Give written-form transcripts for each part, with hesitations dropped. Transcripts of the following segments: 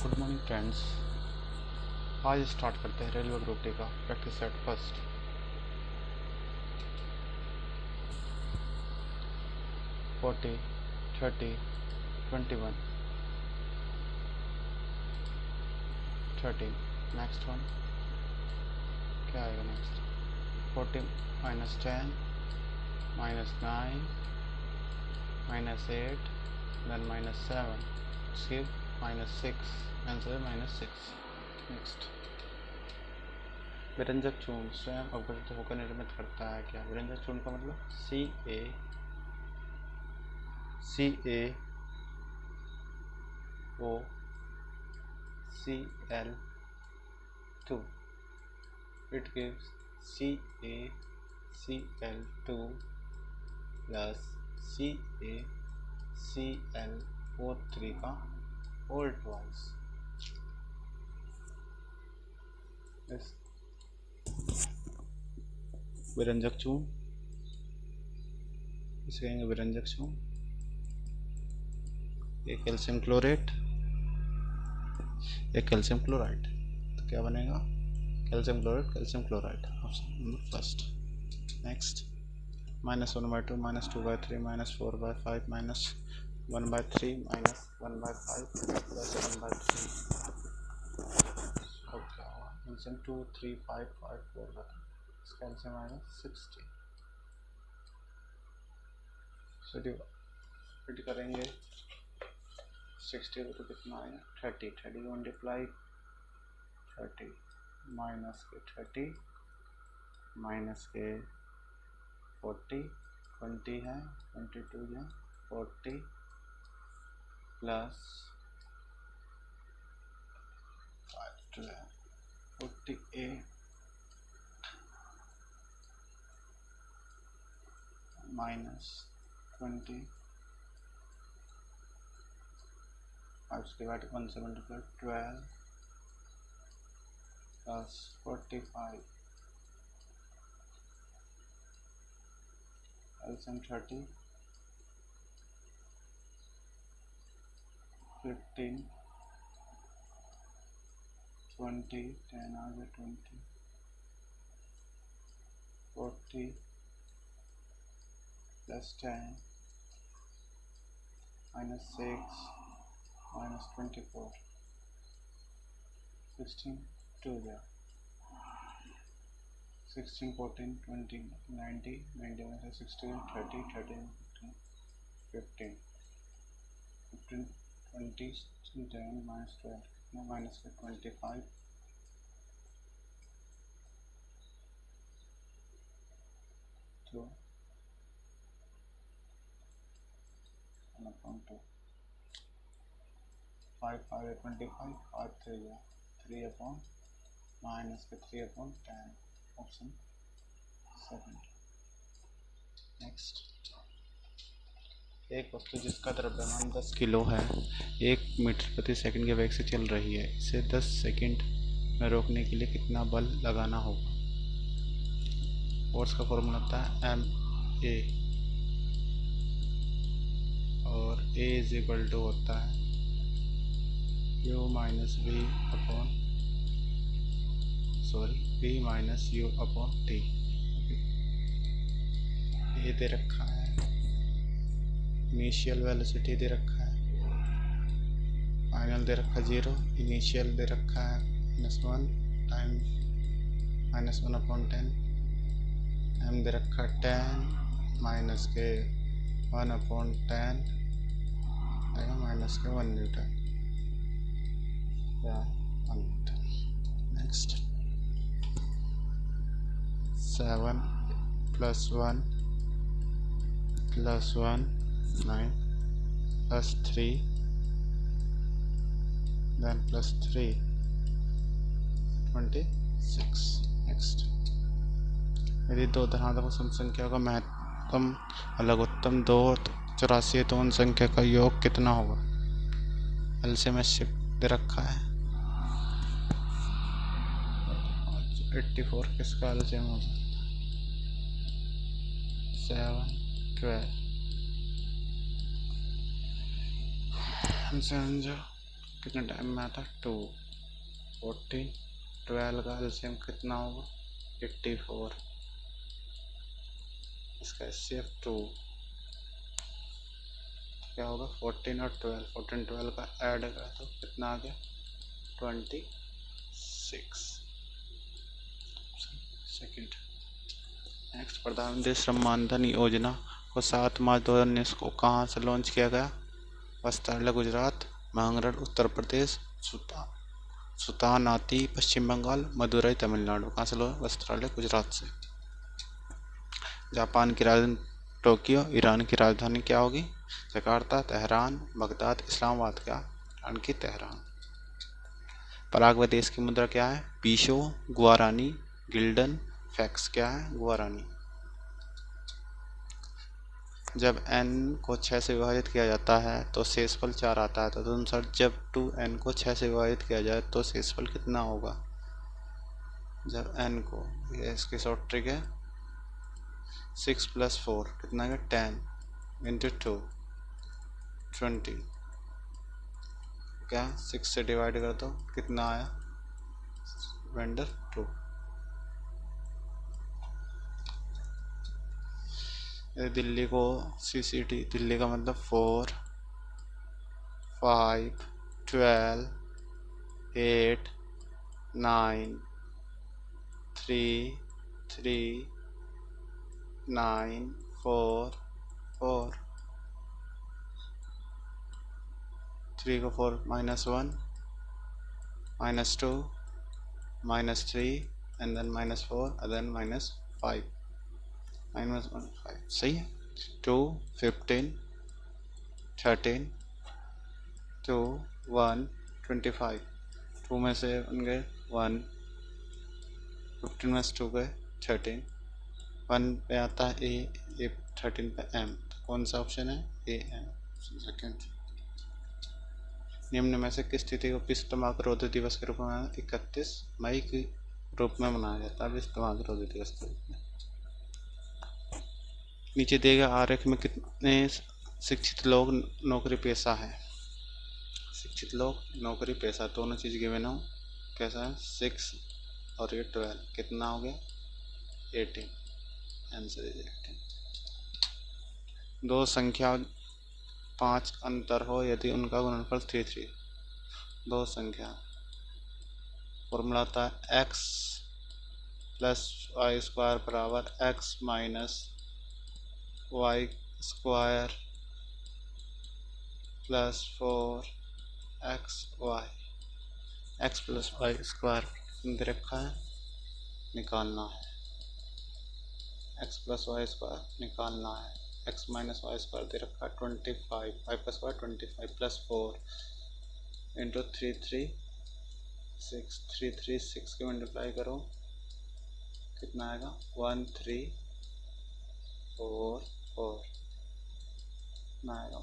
Good morning friends. आज start करते हैं रेलवे ग्रुप डी का practice set first. Forty 30 21 30। Next one क्या आएगा next? 40 -10 -9 -8 then -7 skip -6 answer -6। Next व्यंजक चूर्ण स्वयं अवगत होकर निर्मित करता है क्या? व्यंजक चूर्ण का मतलब CaCO2 it gives CaCl2 plus CaClO3 का होल ट्वाइस। व्यंजक चूर्ण इसे कहेंगे व्यंजक चूर्ण। एक कैल्शियम क्लोरेट एक कैल्शियम क्लोराइड, तो क्या बनेगा? Calcium chlorate calcium chloride, option number first. Next -1/2 -2/3 -4/5 -1/3 -1/5 +1/3 अब क्या हुआ? कैल्शियम 2 3 5 5 4 कैल्शियम आएगा 60। फिट करेंगे 60 को तो कितना आएगा? 30 30 मल्टीप्लाई 30 माइनस के 30 माइनस के 40 20 है 22 है 40 प्लस 48 माइनस 20 5 डिवाइड 1 से मल्टीप्लाई 12 प्लस 45 LCM 30 15 20 10 आ गया 20 40 प्लस 10 माइनस 6 माइनस 24 16 2 गया 16 14 20 90 90 में से 16 30 30 15 15 20 10 माइनस 12 कितना माइनस 25 तो 1/2 5 5 25 5 3 गया 3 अपॉन माइनस के 3/10 ऑप्शन सेकंड। नेक्स्ट एक वस्तु जिसका द्रव्यमान 10 किलो है 1 मीटर प्रति सेकंड के वेग से चल रही है, इसे 10 सेकंड में रोकने के लिए कितना बल लगाना होगा? फोर्स का फॉर्मूला होता है MA और A इज इक्वल टू होता है V minus U upon T। ये दे रखा है इनिशियल वेलोसिटी दे रखा है, फाइनल दे रखा 0, इनिशियल दे रखा है -1 टाइम -1/10, m दे रखा 10 माइनस के 1/10 आएगा माइनस के 1 न्यूटन या 1 न्यूटन। Next 7 + 1 + 1 9 + 3 then +3 26। नेक्स्ट यदि दो धनात्मक सम संख्या का महत्तम लघुत्तम 2 84 है तो उन संख्या का योग कितना होगा? एलसीएम दे रखा है 84, किसका एलसीएम हो सकता है? 7 12 समझो कितने टाइम में आता? 2। 14 12 का एलसीएम कितना होगा? 84। इसका एचसीएफ 2 क्या होगा? 14 और 12, 14 12 का ऐड करा तो कितना आ गया? 26 सेकेंड। नेक्स्ट, प्रधानमंत्री श्रम मानधन योजना को 7 मार्च 2019 को कहाँ से लॉन्च किया गया? वस्त्रालय गुजरात, मांगरोळ उत्तर प्रदेश, सुतानाती पश्चिम बंगाल, मदुरई तमिलनाडु। कहाँ से? वस्त्रालय गुजरात से। जापान की राजधानी टोक्यो, ईरान की राजधानी क्या होगी? Jakarta, Tehran, Baghdad, Islamabad. क्या? ईरान की तेहरान। पराग्वे देश की मुद्रा क्या है? पीशो, गुआरानी, गिल्डन, फैक्स। क्या है? गुआरानी। जब n को 6 से विभाजित किया जाता है तो शेषफल 4 आता है, तो तदनुसार जब 2n को 6 से विभाजित किया जाए तो शेषफल कितना होगा? जब n को, ये इसकी शॉर्ट ट्रिक है, 6 + 4 कितना है? 10 × 2 20। क्या 6 से डिवाइड कर दो, कितना आया? वेंडर 2। दिल्ली को सीसीटी, दिल्ली का मतलब 4 5 12 8 9 3 3 9 4 4 3 को 4 -1 -2 -3 and then -4 and then -5 -1 5। सही है। 2 15 13 2 1 25। 2 में से बन गए 1, 15 में से 2 गए 13, 1 पे आता है ए 13 पे एम, तो कौन सा ऑप्शन है? A M second. निम्न में से किस तिथि को विश्व तंबाकू रोधी दिवस के रूप में 31 मई के रूप में मनाया जाता है? विश्व तंबाकू रोधी दिवस के रूप में। नीचे दिए गए आरेख में कितने शिक्षित लोग नौकरी पेशा है? शिक्षित लोग नौकरी पेशा दोनों चीज़ गिवन हो। कैसा है? 6 और ये 12 कितना हो गया? 18। Answer is 18। दो संख्या 5 अंतर हो यदि उनका गुणनफल 3 दो संख्या, फॉर्मूला आता है x + y² बराबर x - y² + 4xy। x + y² दे रखा है, निकालना है। x + y² निकालना है। x - y² दे रखा है 25, 5 + y 25 + 4 × 3 3 6 3 3 6 के मल्टीप्लाई करो, कितना आएगा? 1 3 4 4 कितना आएगा?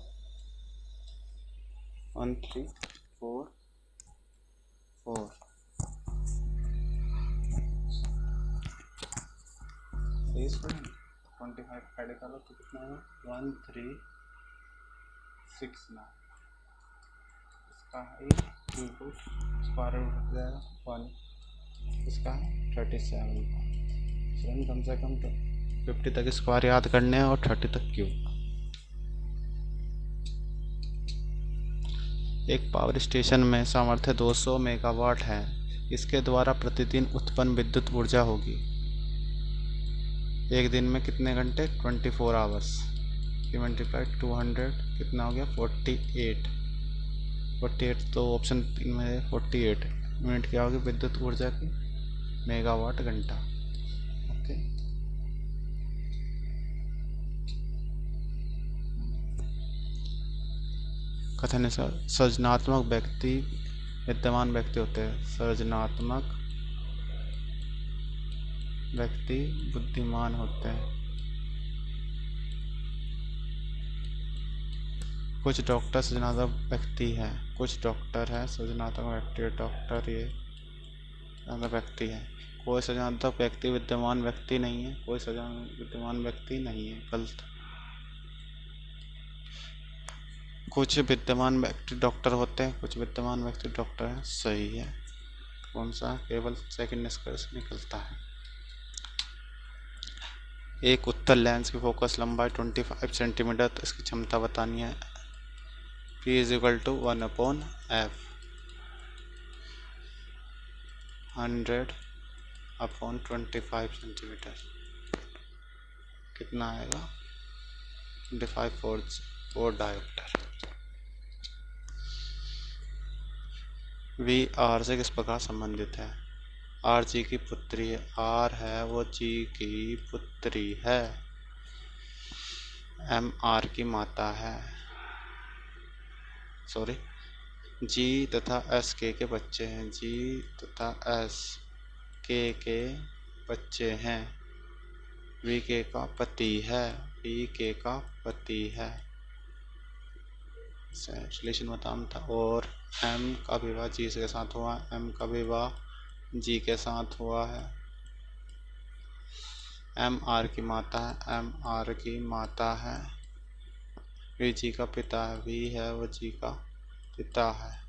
1 3 4 4। सही स्टूडेंट। 25 का निकालो तो कितना है? 1 3 6 9। इसका है क्यूब स्क्वायर रूट हो जाएगा 1। इसका है 37 का। स्टूडेंट कम से कम 50 तक स्क्वायर याद करने हैं और 30 तक क्यूब। एक पावर स्टेशन में सामर्थ्य 200 मेगावाट है। इसके द्वारा प्रतिदिन उत्पन्न विद्युत ऊर्जा होगी एक दिन में कितने घंटे? 24 आवर्स की मल्टीप्लाई 200 कितना हो गया? 48। 48 तो ऑप्शन 3 में 48 यूनिट क्या होगी विद्युत ऊर्जा की? मेगावाट घंटा। ओके। कथन है सृजनात्मक व्यक्ति विद्यमान व्यक्ति होते हैं। सृजनात्मक व्यक्ति बुद्धिमान होते हैं। कुछ डॉक्टर सृजनात्मक व्यक्ति हैं। कुछ डॉक्टर है सृजनात्मक व्यक्ति। डॉक्टर ये व्यक्ति है। कोई सृजनात्मक व्यक्ति विद्यमान व्यक्ति नहीं है। कोई सृजनात्मक विद्यमान व्यक्ति नहीं है। गलत। कुछ विद्यमान व्यक्ति डॉक्टर होते हैं, कुछ विद्यमान व्यक्ति डॉक्टर हैं। सही है। कौन सा? केवल सेकंड निष्कर्ष निकलता है। एक उत्तल लेंस की फोकस लंबाई 25 सेंटीमीटर, तो इसकी क्षमता बतानी है। P is equal to 1/f, 100/25 centimetre, कितना आएगा? 25 4 डायोप्टर। वी आर से किस प्रकार संबंधित है? आर जी की पुत्री है। आर है वो जी की पुत्री है। एम आर की माता है। सॉरी, जी तथा एस के बच्चे हैं। जी तथा एस के बच्चे हैं। वी के का पति है। वी के का पति है। रिलेशन बताना था। और एम का विवाह जी के साथ हुआ। एम का विवाह जी के साथ हुआ है। एम आर की माता है। एम आर की माता है। वी जी का पिता है। वी है वो जी का पिता है।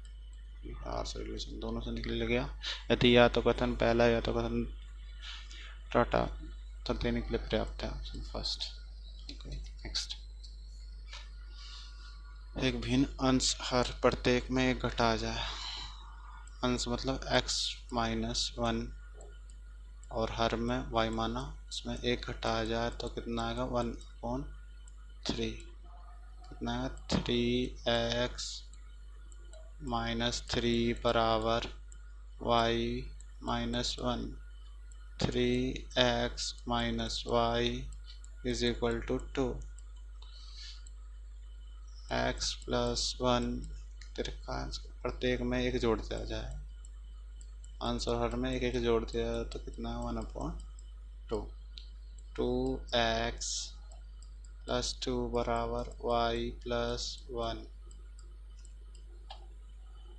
आर से रिलेशन दोनों से निकल गया। यदि या तो कथन पहला या तो कथन टाटा तो देने के लिए पर्याप्त है। Option first. नेक्स्ट। एक भिन्न अंश हर प्रत्येक में एक घटा आ जाए। अंश मतलब x-1 और हर में y माना, उसमें एक घटा आ जाए तो कितना आएगा? 1/3। कितना आएगा? 3x-3 बराबर y-1। 3x-y is equal to 2। x+1 प्रत्येक में एक जोड़ दिया जाए। अंश और हर में एक एक जोड़ दिया जाए तो कितना है? 1/2। 2x+2 बराबर y+1।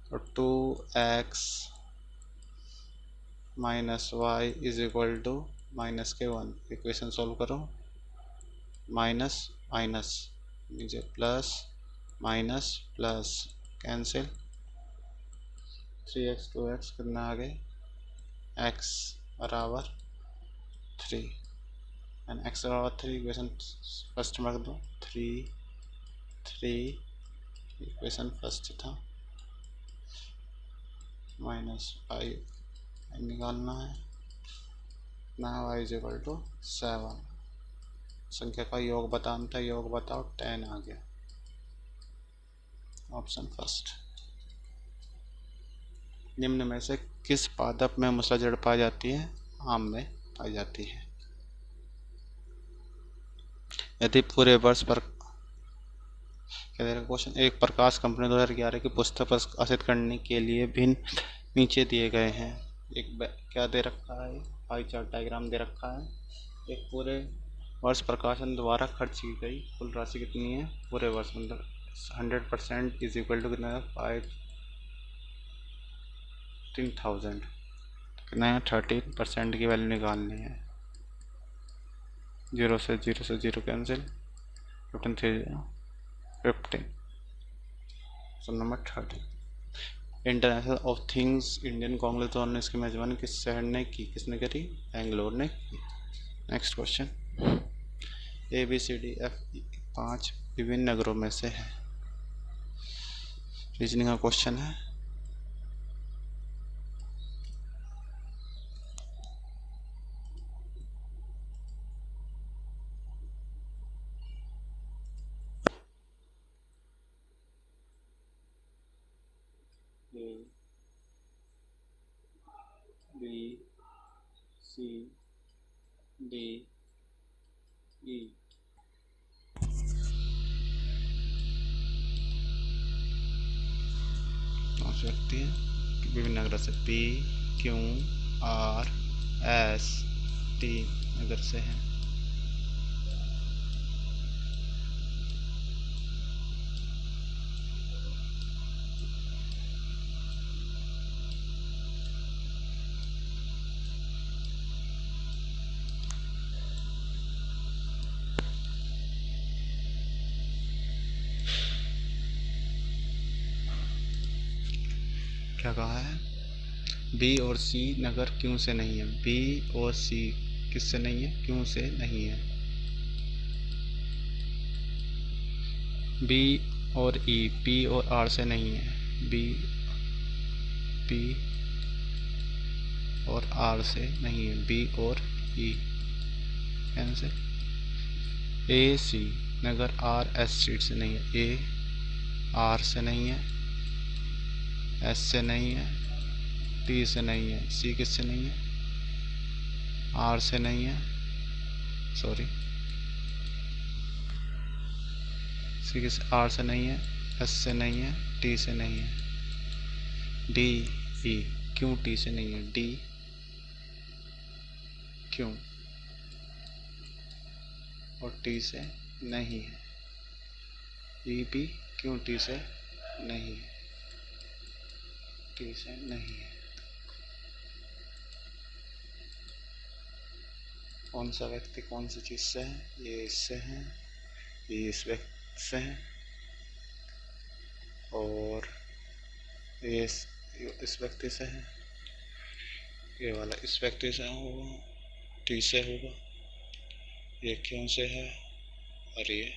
तो 2x-y is equal to -1। Equation solve करो। माइनस माइनस नीचे plus minus plus cancel. 3x 2x कितना आ गए? x बराबर 3 एंड x बराबर 3। इक्वेशन फर्स्ट में रख दो। 3 इक्वेशन फर्स्ट था। -5 निकालना है ना। y is equal to 7। संख्या का योग बताना था। योग बताओ। 10 आ गया। Option first. निम्न में से किस पादप में मूसला जड़ पाई जाती है? आम में पाई जाती है। यदि पूरे वर्ष पर क्वेश्चन एक प्रकाश कंपनी 2011 की पुस्तक प्रकाशित करने के लिए भिन्न नीचे दिए गए हैं। एक क्या दे रखा है? पाई चार्ट डायग्राम दे रखा है। एक पूरे वर्ष प्रकाशन द्वारा खर्च की गई कुल राशि कितनी है? पूरे वर्ष मतलब 100% इज इक्वल टू कितना है? 15,000। कितना है? 13% की वैल्यू निकालनी है। 0 से 0 cancel. 15 3 15। Number 30। International of things Indian Congress 2019 की मेजबानी किस शहर ने की? किसने करी? बेंगलोर ने की। Next question. ABCDFE 5 विभिन्न नगरों में से है। रीजनिंग का क्वेश्चन है। ABCDE सकती है विभिन्न नगर से। PQRST नगर से है। क्या कहा है? बी और सी नगर क्यों से नहीं है? बी और सी किससे नहीं है? क्यों से नहीं है? बी और ई, पी और आर से नहीं है। बी, पी और आर से नहीं है। बी और ई कैंसिल। ए सी नगर आर एस सीट से नहीं है। ए आर से नहीं है, एस से नहीं है, टी से नहीं है। सी किससे नहीं है? आर से नहीं है, सॉरी, सी किस आर से नहीं है, एस से नहीं है, टी से नहीं है। डी ई क्यों टी से नहीं है? डी क्यों और टी से नहीं है? ई भी क्यों टी से नहीं है? टी से नहीं है। कौन सा व्यक्ति कौन सी चीज से है? ये इससे है, ये इस व्यक्ति से है, और ये इस व्यक्ति से है। ये वाला इस व्यक्ति से होगा, टी से होगा। ये क्यों से है और ये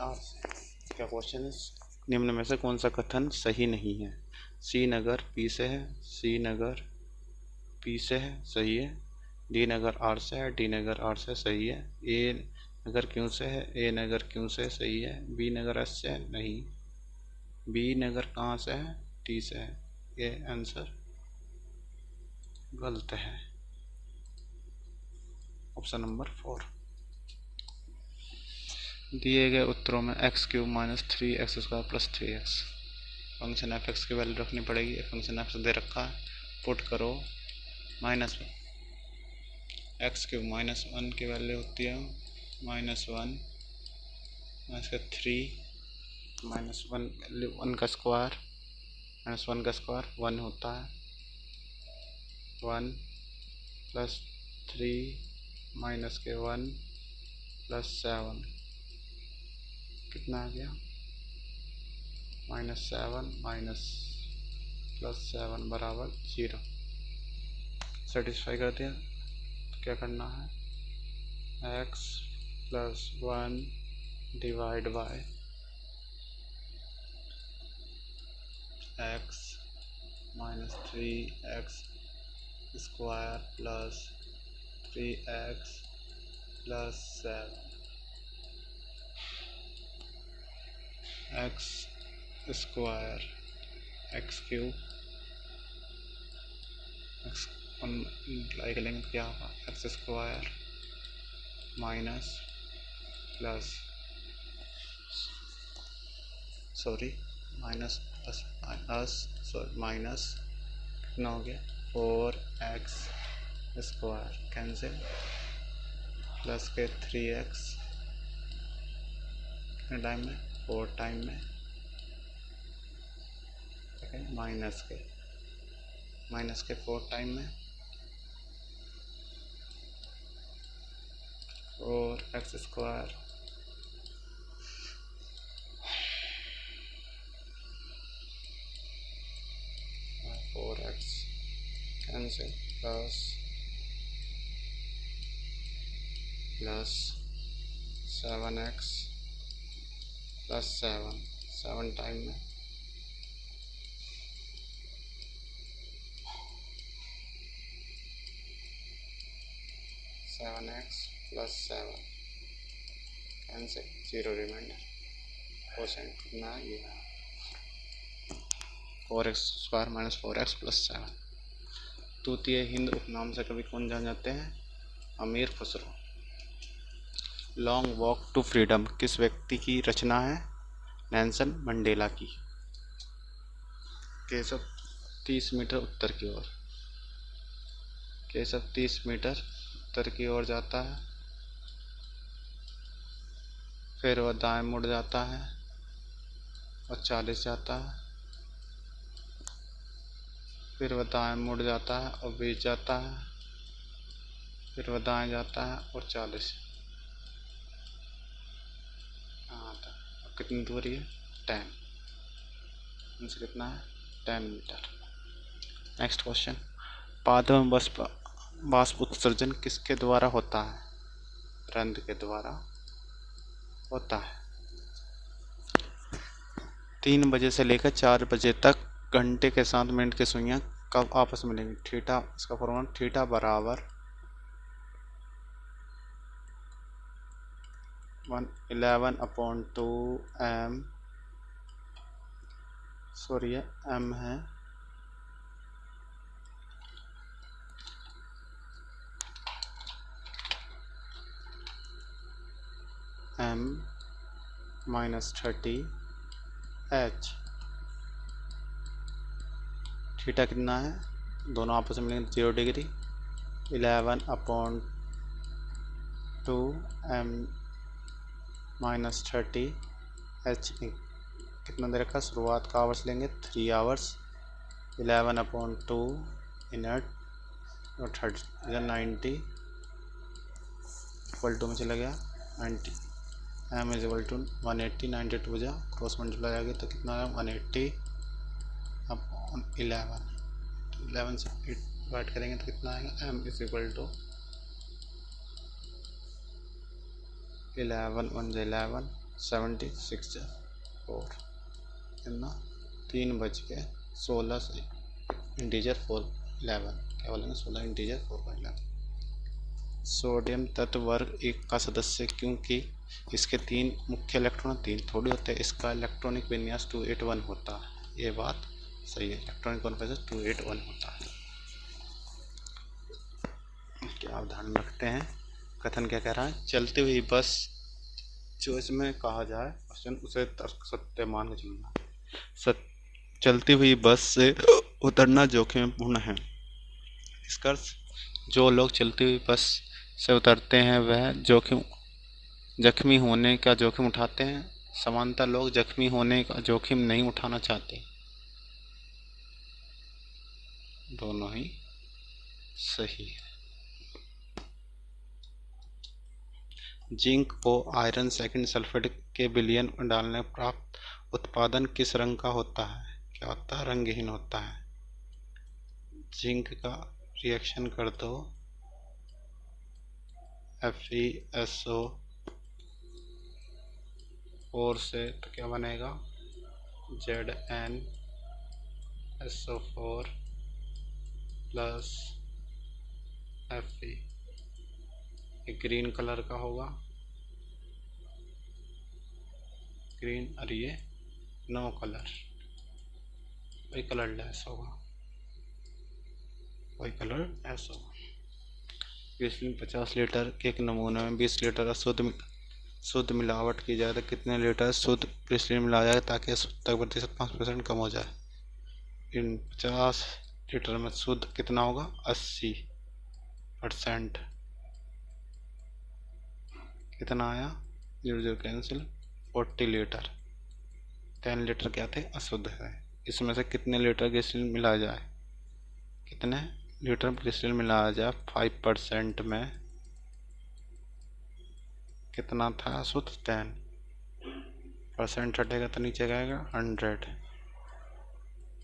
आर से। क्या क्वेश्चन है? निम्न में से कौन सा कथन सही नहीं है? सी नगर पी से है, सी नगर पी से है, सही है। डी नगर आर से है, डी नगर आर से, सही है। ए नगर क्यों से है? ए नगर क्यों से, सही है। बी नगर एस से है, नहीं। बी नगर कहाँ से है? टी से है। ये आंसर गलत है। Option number 4। दिए गए उत्तरों में x cube minus 3x² plus 3x, function F x की वैल्यू रखनी पड़ेगी। फंक्शन एफ दे रखा है, पुट करो माइनस एक्स क्यूब माइनस 1 की वैल्यू होती है -1 माइनस का 3 माइनस 1 का स्क्वायर, -1 का स्क्वायर 1 होता है। 1 प्लस 3 माइनस के 1 प्लस 7 कितना आ गया? -7 माइनस प्लस 7 बराबर 0। सेटिस्फाई कर दिया तो क्या करना है? x plus 1 divide by x minus 3x square plus 3x plus 7 x square x cube x multiply करेंगे क्या होगा? X square minus plus sorry minus plus minus sorry minus कितना हो गया? 4x स्क्वायर कैंसिल, प्लस के 3x कितने time में? 4 time में, माइनस के 4 टाइम में, और एक्स स्क्वायर और 4x cancel, plus 7x plus 7 time में, seven x plus 7 cancel, 0 reminder. Question कितना है? ये 4x square minus 4x plus 7। तृतीय हिंद उपनाम से कभी कौन जान जाते हैं? Amir Khusro. Long walk to freedom किस व्यक्ति की रचना है? नेल्सन मंडेला की। केशव 30 मीटर उत्तर की ओर, केशव 30 मीटर उत्तर की ओर जाता है, फिर वह दाएं मुड़ जाता है और 40 जाता है, फिर वह दाएं मुड़ जाता है और 20 जाता है, फिर वह दाएं जाता है और 40। हाँ, कितनी दूरी है? 10। आंसर कितना है 10 मीटर। नेक्स्ट क्वेश्चन, पाद में वाष्प उत्सर्जन किसके द्वारा होता है? रंध्र के द्वारा होता है। 3 बजे से लेकर 4 बजे तक घंटे के साथ मिनट की सुइयां कब आपस में मिलेंगी? थीटा, इसका फॉर्मूला थीटा बराबर 11/2 m, सॉरी m है, m -30 h। थीटा कितना है? दोनों आपस में मिलेंगे 0 डिग्री। 11/2 m -30 h कितना देर का? शुरुआत का आवर्स लेंगे 3 आवर्स। 11/2 मिनट और 90 इक्वल टू में चला गया 90। m इज इक्वल टू 180, 90 टू जा क्रॉस मल्टीप्लाई आ गया तो कितना है 180 अपॉन 11। 11 से 8 डिवाइड करेंगे तो कितना आएगा? m इज इक्वल टू 11 1 जा 11 76 जा 4 कितना 3:16 से इंटीजर 411 क्या बोलेंगे 16 इंटीजर 411। सोडियम तत्व वर्ग 1 का सदस्य क्योंकि इसके 3 मुख्य इलेक्ट्रॉन 3 थोड़ी होते हैं। इसका इलेक्ट्रॉनिक विन्यास 281 होता है। ये बात सही है, इलेक्ट्रॉनिक कॉन्फिगरेशन 281 होता है। क्या ध्यान रखते हैं? कथन क्या कह रहा है? चलती हुई बस, जो इसमें कहा जाए क्वेश्चन उसे तर्क सत्य मान के चलना। चलती हुई बस से उतरना जोखिमपूर्ण है। इसका जो लोग चलती हुई बस से उतरते हैं वह जख्मी होने का जोखिम उठाते हैं। समानता लोग जख्मी होने का जोखिम नहीं उठाना चाहते। दोनों ही सही है। जिंक को आयरन सेकंड सल्फेट के विलयन डालने प्राप्त उत्पादन किस रंग का होता है? क्या होता है? रंगहीन होता है। जिंक का रिएक्शन कर दो FeSO4 से तो क्या बनेगा? ZnSO4 plus Fe। ये ग्रीन कलर का होगा, ग्रीन, और ये नो कलर, वही कलर लेस होगा, वही कलर लेस होगा। इसलिए 50 लीटर के एक नमूने में 20 लीटर शुद्ध मिलावट की जाए तो कितने लीटर शुद्ध ग्लिसरीन मिलाया जाए ताकि शुद्धता प्रतिशत 5% कम हो जाए? इन 50 लीटर में शुद्ध कितना होगा? 80%। कितना आया? 0 कैंसिल, 40 लीटर। 10 लीटर क्या थे? अशुद्ध है। इसमें से कितने लीटर ग्लिसरीन मिलाया जाए? कितने लीटर ग्लिसरीन मिलाया जाए? 5% में कितना था शुद्ध? 10% हटेगा तो नीचे आएगा 100।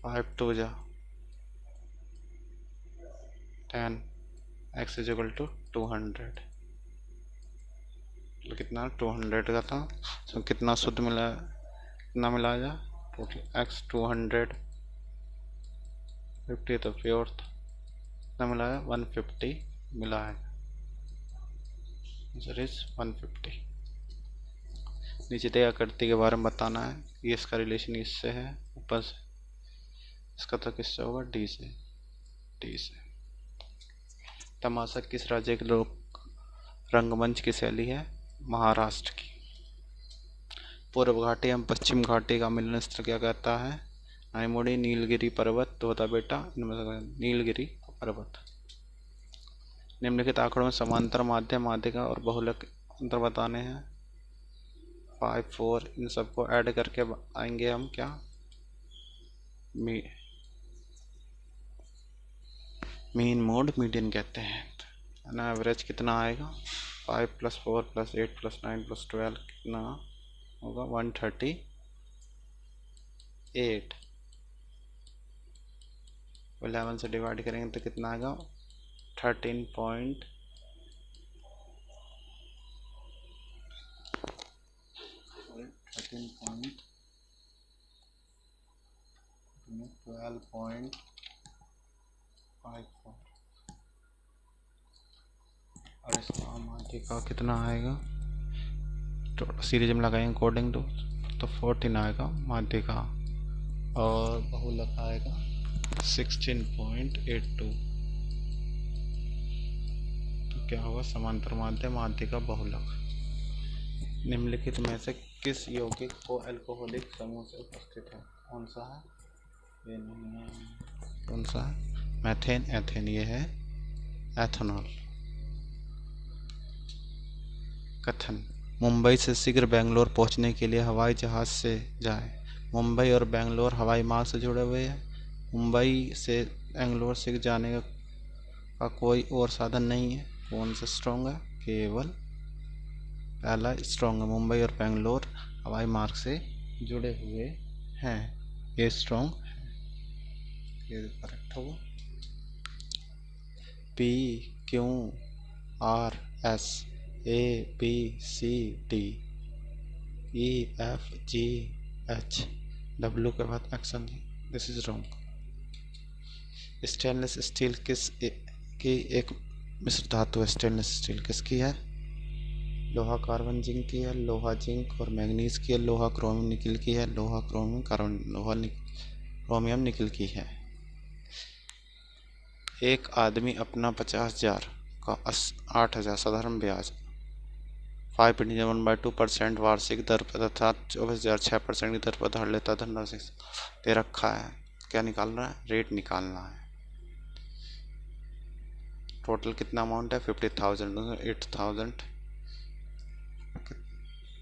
5 2 जा 10, x इज इक्वल टू 200। तो कितना 200 का था, तो कितना शुद्ध मिला, कितना मिलाया जाए? टोटल x 250 तो प्योर था, कितना मिलाया? 150 मिलाया, आंसर इज 150। नीचे दिया आकृति के बारे में बताना है। ये इसका रिलेशन इससे है ऊपर से, इसका तो किससे होगा? डी से। तमाशा किस राज्य के लोक रंगमंच की शैली है? महाराष्ट्र की। पूर्व घाटी एवं पश्चिम घाटी का मिलन स्थल क्या कहता है? नाइमोडी, नीलगिरी पर्वत, तोता बेटा, इनमें से नीलगिरी पर्वत। निम्नलिखित आंकड़ों में समांतर माध्यम, माध्यिका और बहुलक अंतर बताने हैं। 5 4 इन सबको ऐड करके आएंगे हम क्या? मीन मोड मीडियन कहते हैं ना। एवरेज कितना आएगा? 5 + 4 + 8 + 9 + 12 कितना होगा? 138। 11 से डिवाइड करेंगे तो कितना आएगा 13 पॉइंट 12.54 और इसका माध्यिका कितना आएगा तो सीरीज में लगाएंगे अकॉर्डिंग टू तो 14 आएगा माध्यिका और बहुलक आएगा 16.82। तो क्या होगा समांतर माध्य माध्यिका बहुलक। निम्नलिखित में से किस यौगिक को अल्कोहलिक समूह से उपस्थित है? कौन सा है? ये नहीं है। कौन सा है? Methane ethane. ये है एथेनॉल। कथन। मुंबई से शीघ्र बेंगलोर पहुंचने के लिए हवाई जहाज से जाएं। मुंबई और बेंगलोर हवाई मार्ग से जुड़े हुए हैं। मुंबई से बेंगलोर से जाने का कोई और साधन नहीं है। कौन सा स्ट्रॉन्ग है? केवल पहला स्ट्रॉन्ग है। मुंबई और बेंगलोर हवाई मार्ग से जुड़े हुए हैं। ये स्ट्रॉन्ग है। ये करेक्ट होगा। P Q R S A B C D E F G H W के बाद action. This is wrong. Stainless steel की एक मिश्र धातु है। स्टेनलेस स्टील किसकी है? लोहा कार्बन जिंक की है। लोहा जिंक और मैग्नीज की है। लोहा क्रोमियम निकिल की है। लोहा क्रोमियम कार्बन क्रोमियम निकिल की है। एक आदमी अपना 50,000 का 8,000 साधारण ब्याज 5.1/2% वार्षिक दर पर तथा 24,000 6% की दर पर धार लेता धनराशि दे रखा है। क्या निकालना है? रेट निकालना है। टोटल कितना अमाउंट है? 50,000 8,000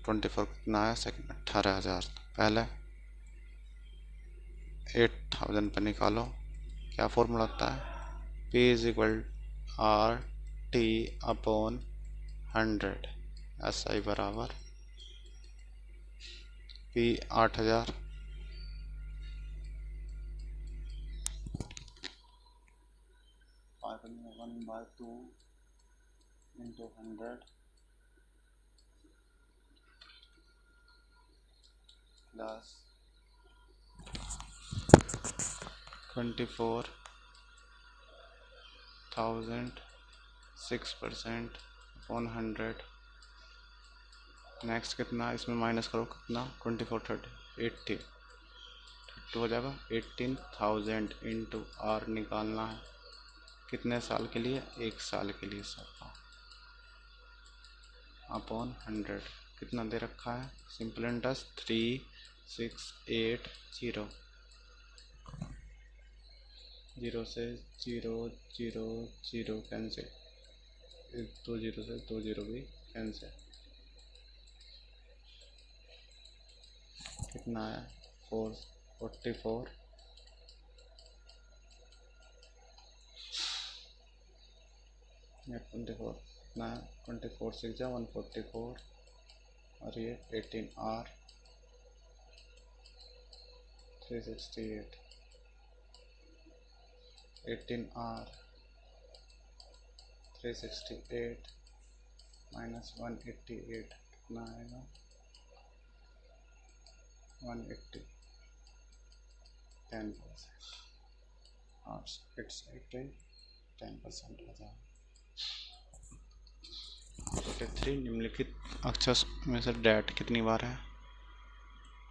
24 कितना आया? सेकंड 18,000। पहले 8,000 पर निकालो। क्या फॉर्मूला होता है? P is equal R T upon 100। SI बराबर P 8,000 1/2 into 100 plus 24,000 6% upon 100। Next कितना? इसमें माइनस करो कितना? 24 30 80 तो हो जाएगा 18,000 इंटू आर निकालना है। कितने साल के लिए? 1 साल के लिए सर अपॉन 100। कितना दे रखा है? Simple interest 3680। 0 से 0 0 0 कैंसिल। 2 0 से 2 0 भी कैंसिल। कितना है? 444 24 कितना है? 24 6 जा 144 और ये 18R 368 18R 368 माइनस 188 कितना आएगा? 180 10% और इट्स 10% हो जाएगा। 43 निम्नलिखित अक्षर में से डैट कितनी बार है?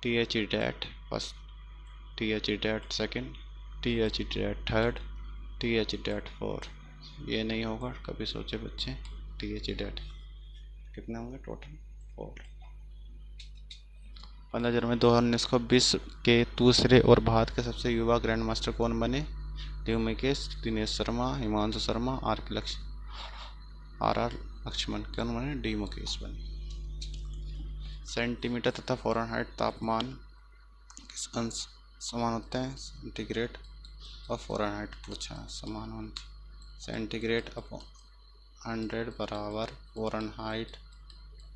TH that first, TH that second, TH that third, TH that four. ये नहीं होगा कभी सोचे बच्चे। TH डैट कितने होंगे टोटल? 4। 15 जनवरी 2019 को विश्व के दूसरे और भारत के सबसे युवा ग्रैंड मास्टर कौन बने? D Mukesh, Dinesh Sharma, Himanshu Sharma, RR Lakshman. कौन बने? डी मुकेश बने। सेंटीमीटर तथा फ़ारेनहाइट तापमान किस अंश समान होते हैं? सेंटीग्रेड और फ़ारेनहाइट पूछा है, समान होते। सेंटीग्रेड अपॉन 100 बराबर फ़ारेनहाइट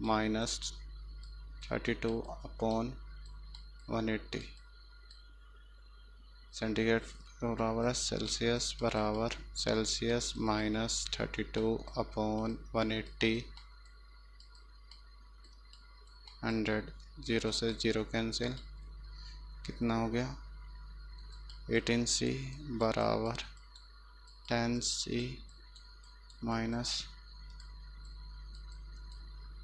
-32 अपॉन 180। सेंटीग्रेड तो बराबर है सेल्सियस बराबर सेल्सियस माइनस 32/180 100 जीरो से जीरो कैंसिल कितना हो गया 18C बराबर 10C माइनस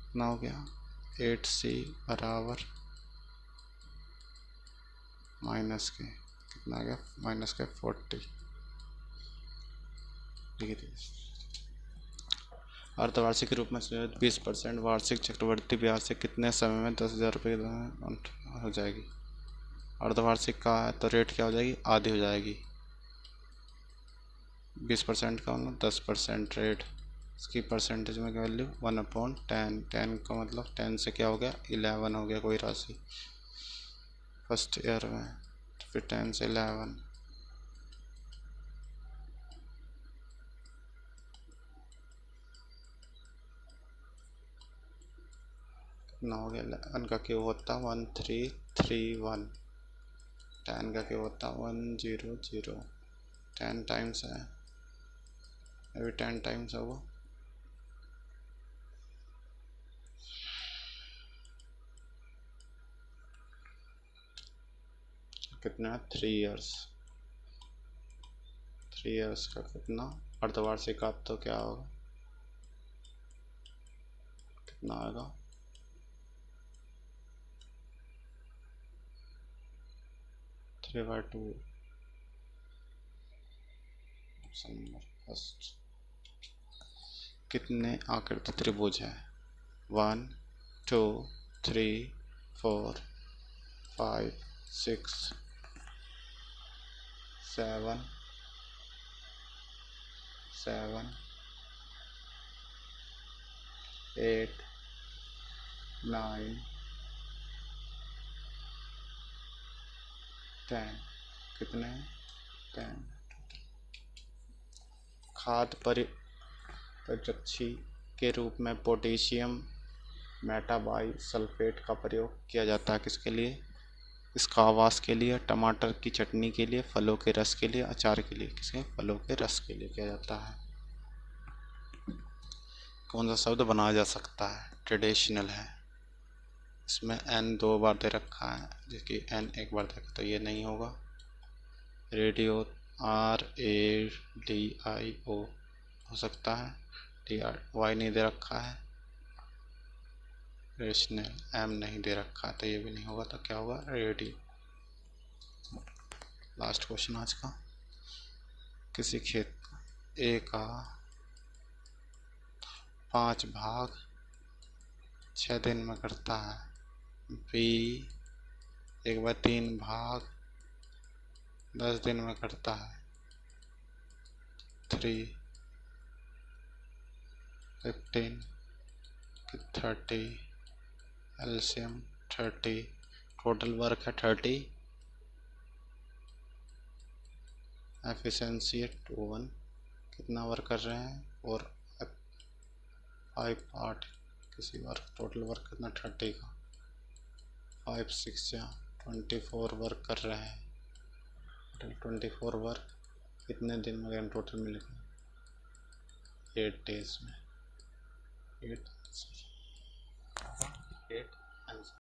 कितना हो गया 8C बराबर माइनस के कितना आ गया माइनस के 40 डिग्री। अर्धवार्षिक के रूप में 20% वार्षिक चक्रवृद्धि ब्याज से कितने समय में 10,000 रुपये हो जाएगी। अर्धवार्षिक का है तो रेट क्या हो जाएगी आधी हो जाएगी 20% का मतलब 10% रेट इसकी परसेंटेज में वैल्यू 1/10 10 का मतलब 10 से क्या हो गया 11 हो गया कोई राशि फर्स्ट ईयर में तो फिर 10 से 11 कितना हो गया 11 का क्यों होता 1331 10 का क्यों होता 100 10 टाइम्स है अभी 10 टाइम्स होगा कितना 3 इयर्स का कितना अर्धवार्षिक आप तो क्या होगा कितना आएगा 3/2 ऑप्शन नंबर फर्स्ट। कितने आकृति त्रिभुज है 1 2 3 4 5 6 7 8 9 10 कितने 10 खाद परिरक्षी के रूप में पोटेशियम मेटाबाई सल्फेट का प्रयोग किया जाता है किसके लिए इसका आवास के लिए टमाटर की चटनी के लिए फलों के रस के लिए अचार के लिए किसके फलों के रस के लिए किया जाता है। कौन सा शब्द बनाया जा सकता है ट्रेडिशनल है इसमें n 2 बार दे रखा है जबकि n एक बार दे रखा तो ये नहीं होगा। रेडियो RADIO हो सकता है y नहीं दे रखा है रेशनल m नहीं दे रखा है तो ये भी नहीं होगा तो क्या होगा रेडियो। लास्ट क्वेश्चन आज का किसी खेत A का 5 भाग 6 दिन में करता है B 1/3 भाग 10 दिन में करता है 3 15 30 एलसीएम 30 टोटल वर्क है 30 एफिशिएंसी है 21 कितना वर्क कर रहे हैं और 5 पार्ट किसी वर्क टोटल वर्क कितना 30 का 5 6 या 24 वर्क कर रहे हैं टोटल 24 वर्क कितने दिन में टोटल मिलेगा 8 डेज में 8